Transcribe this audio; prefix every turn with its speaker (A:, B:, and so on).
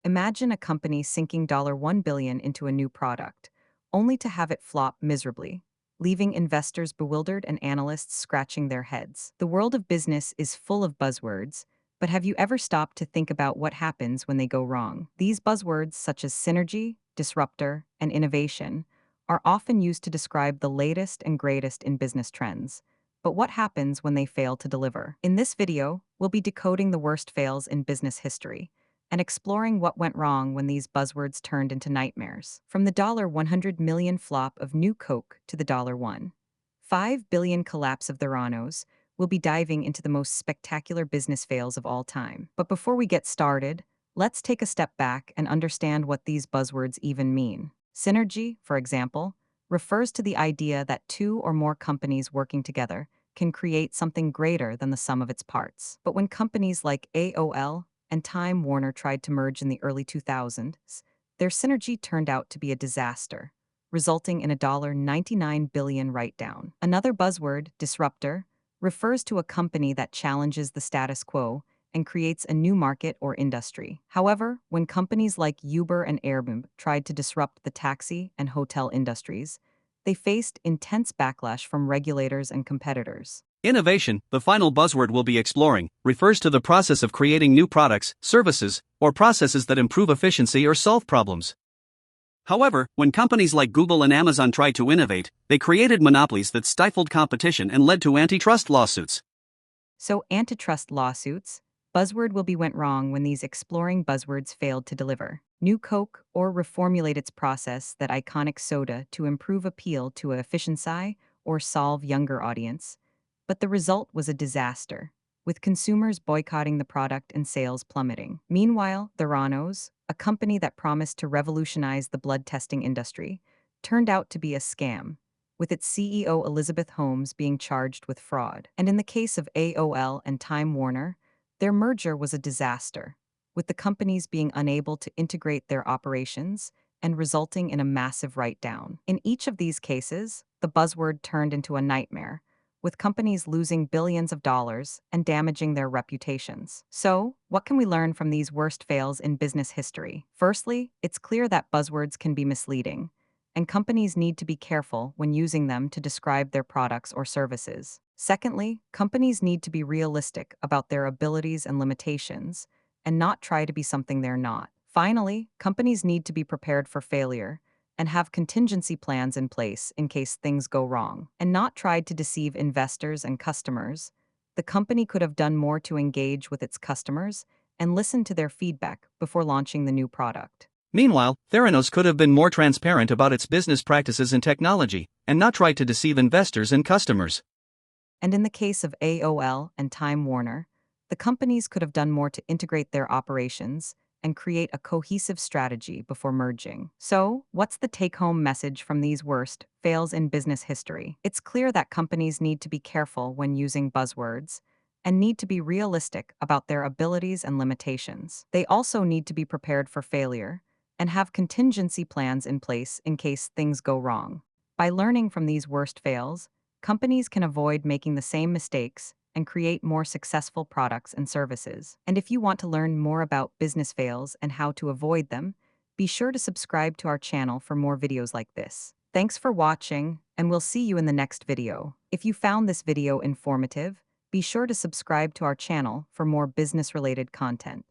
A: Imagine a company sinking $1 billion into a new product, only to have it flop miserably, leaving investors bewildered and analysts scratching their heads. The world of business is full of buzzwords, but have you ever stopped to think about what happens when they go wrong? These buzzwords, such as synergy, disruptor, and innovation, are often used to describe the latest and greatest in business trends. But what happens when they fail to deliver? In this video, we'll be decoding the worst fails in business history and exploring what went wrong when these buzzwords turned into nightmares. From the $100 million flop of New Coke to the $1.5 billion collapse of Theranos, we'll be diving into the most spectacular business fails of all time. But before we get started, let's take a step back and understand what these buzzwords even mean. Synergy, for example, refers to the idea that two or more companies working together can create something greater than the sum of its parts. But when companies like AOL and Time Warner tried to merge in the early 2000s, their synergy turned out to be a disaster, resulting in a $99 billion write-down. Another buzzword, disruptor, refers to a company that challenges the status quo and creates a new market or industry. However, when companies like Uber and Airbnb tried to disrupt the taxi and hotel industries, they faced intense backlash from regulators and competitors.
B: Innovation, the final buzzword we'll be exploring, refers to the process of creating new products, services, or processes that improve efficiency or solve problems. However, when companies like Google and Amazon tried to innovate, they created monopolies that stifled competition and led to antitrust lawsuits.
A: So antitrust lawsuits, buzzword will be went wrong when these exploring buzzwords failed to deliver. New Coke or reformulate its process that iconic soda to improve appeal to a efficiency or solve younger audience. But the result was a disaster, with consumers boycotting the product and sales plummeting. Meanwhile, Theranos, a company that promised to revolutionize the blood testing industry, turned out to be a scam, with its CEO Elizabeth Holmes being charged with fraud. And in the case of AOL and Time Warner, their merger was a disaster, with the companies being unable to integrate their operations and resulting in a massive write-down. In each of these cases, the buzzword turned into a nightmare, with companies losing billions of dollars and damaging their reputations. So, what can we learn from these worst fails in business history? Firstly, it's clear that buzzwords can be misleading, and companies need to be careful when using them to describe their products or services. Secondly, companies need to be realistic about their abilities and limitations, and not try to be something they're not. Finally, companies need to be prepared for failure and have contingency plans in place in case things go wrong, and not tried to deceive investors and customers. The company could have done more to engage with its customers and listen to their feedback before launching the new product.
B: Meanwhile, Theranos could have been more transparent about its business practices and technology, and not tried to deceive investors and customers.
A: And in the case of AOL and Time Warner, the companies could have done more to integrate their operations and create a cohesive strategy before merging. So, what's the take-home message from these worst fails in business history? It's clear that companies need to be careful when using buzzwords and need to be realistic about their abilities and limitations. They also need to be prepared for failure and have contingency plans in place in case things go wrong. By learning from these worst fails, companies can avoid making the same mistakes and create more successful products and services. And if you want to learn more about business fails and how to avoid them, be sure to subscribe to our channel for more videos like this. Thanks for watching, and we'll see you in the next video. If you found this video informative, be sure to subscribe to our channel for more business-related content.